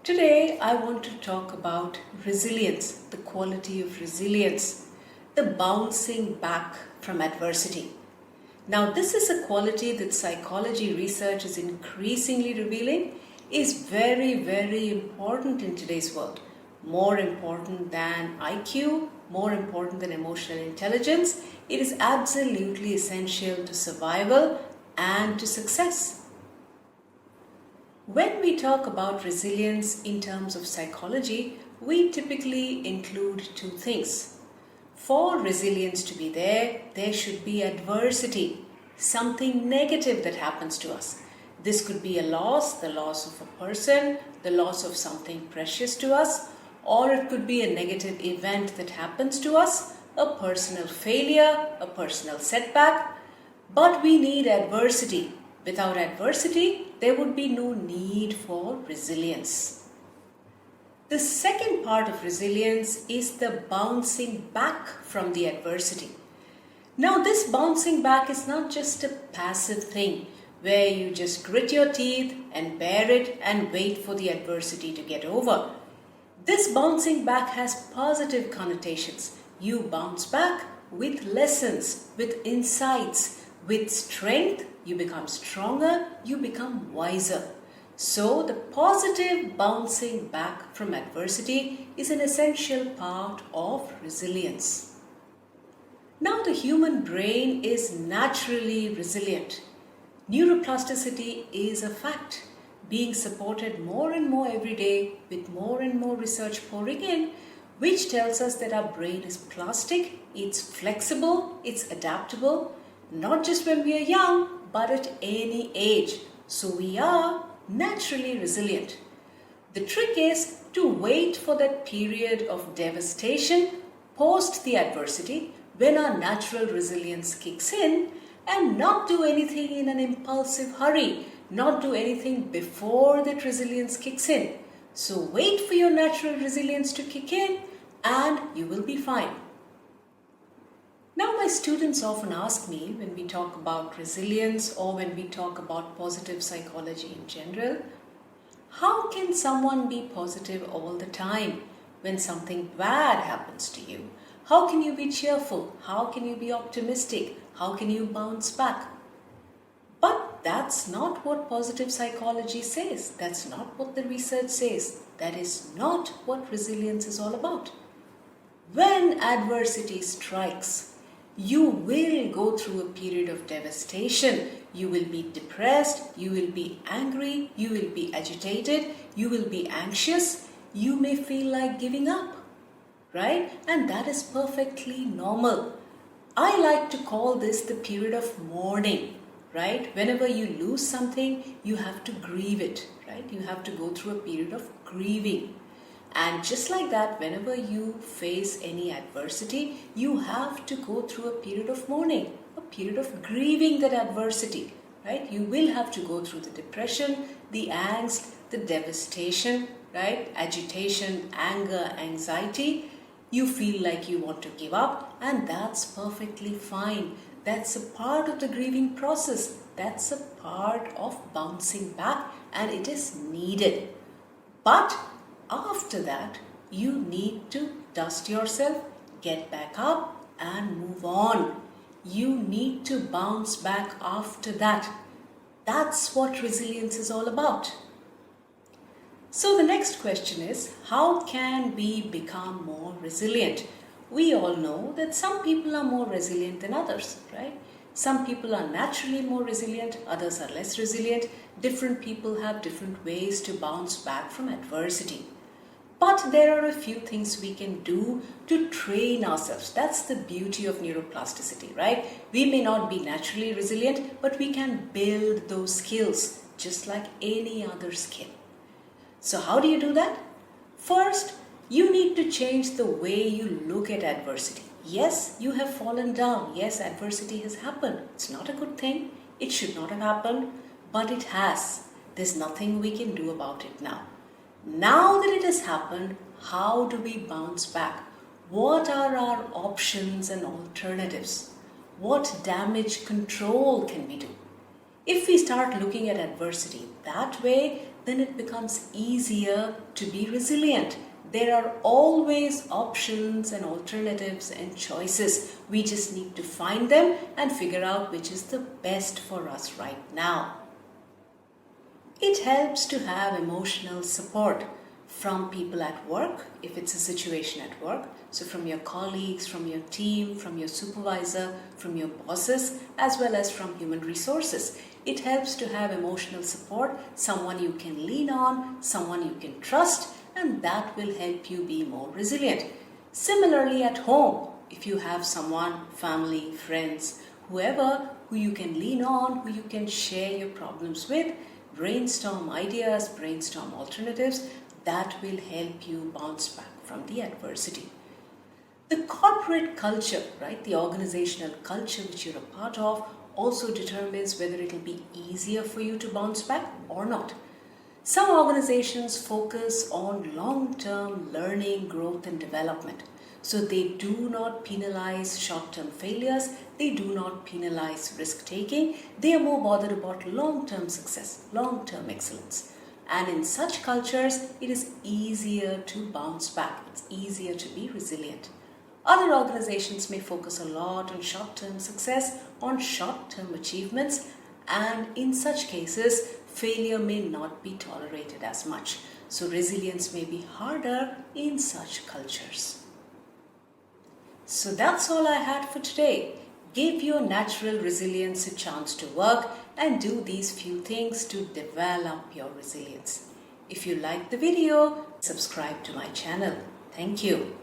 Today, I want to talk about resilience, the quality of resilience, the bouncing back from adversity. Now, this is a quality that psychology research is increasingly revealing is very, very important in today's world. More important than IQ, more important than emotional intelligence. It is absolutely essential to survival and to success. When we talk about resilience in terms of psychology, we typically include two things. For resilience to be there should be adversity, something negative that happens to us. This could be a loss, the loss of a person, the loss of something precious to us, or it could be a negative event that happens to us, a personal failure, a personal setback. But we need adversity. Without adversity, there would be no need for resilience. The second part of resilience is the bouncing back from the adversity. Now, this bouncing back is not just a passive thing where you just grit your teeth and bear it and wait for the adversity to get over. This bouncing back has positive connotations. You bounce back with lessons, with insights, with strength. You become stronger, you become wiser. So the positive bouncing back from adversity is an essential part of resilience. Now the human brain is naturally resilient. Neuroplasticity is a fact, being supported more and more every day with more and more research pouring in, which tells us that our brain is plastic, it's flexible, it's adaptable, not just when we are young, but at any age. So we are naturally resilient. The trick is to wait for that period of devastation post the adversity when our natural resilience kicks in and not do anything in an impulsive hurry, not do anything before that resilience kicks in. So wait for your natural resilience to kick in and you will be fine. Now, my students often ask me when we talk about resilience or when we talk about positive psychology in general, how can someone be positive all the time when something bad happens to you? How can you be cheerful? How can you be optimistic? How can you bounce back? But that's not what positive psychology says. That's not what the research says. That is not what resilience is all about. When adversity strikes, you will go through a period of devastation. You will be depressed, you will be angry, you will be agitated, you will be anxious, you may feel like giving up, right? And that is perfectly normal. I like to call this the period of mourning, right? Whenever you lose something, you have to grieve it, right? You have to go through a period of grieving. And just like that, whenever you face any adversity, you have to go through a period of mourning, a period of grieving that adversity, right? You will have to go through the depression, the angst, the devastation, right? Agitation, anger, anxiety. You feel like you want to give up, and that's perfectly fine. That's a part of the grieving process. That's a part of bouncing back, and it is needed. But after that, you need to dust yourself, get back up and move on. You need to bounce back after that. That's what resilience is all about. So the next question is, how can we become more resilient? We all know that some people are more resilient than others, right? Some people are naturally more resilient, others are less resilient. Different people have different ways to bounce back from adversity. But there are a few things we can do to train ourselves. That's the beauty of neuroplasticity, right? We may not be naturally resilient, but we can build those skills just like any other skill. So how do you do that? First, you need to change the way you look at adversity. Yes, you have fallen down. Yes, adversity has happened. It's not a good thing. It should not have happened, but it has. There's nothing we can do about it now. Now that it has happened, how do we bounce back? What are our options and alternatives? What damage control can we do? If we start looking at adversity that way, then it becomes easier to be resilient. There are always options and alternatives and choices. We just need to find them and figure out which is the best for us right now. It helps to have emotional support from people at work, if it's a situation at work. So from your colleagues, from your team, from your supervisor, from your bosses, as well as from human resources. It helps to have emotional support, someone you can lean on, someone you can trust, and that will help you be more resilient. Similarly at home, if you have someone, family, friends, whoever who you can lean on, who you can share your problems with, brainstorm ideas, brainstorm alternatives, that will help you bounce back from the adversity. The corporate culture, right, the organizational culture which you're a part of, also determines whether it will be easier for you to bounce back or not. Some organizations focus on long-term learning, growth and development. So they do not penalize short-term failures, they do not penalize risk-taking, they are more bothered about long-term success, long-term excellence. And in such cultures, it is easier to bounce back, it's easier to be resilient. Other organizations may focus a lot on short-term success, on short-term achievements, and in such cases, failure may not be tolerated as much. So resilience may be harder in such cultures. So that's all I had for today. Give your natural resilience a chance to work and do these few things to develop your resilience. If you liked the video, subscribe to my channel. Thank you.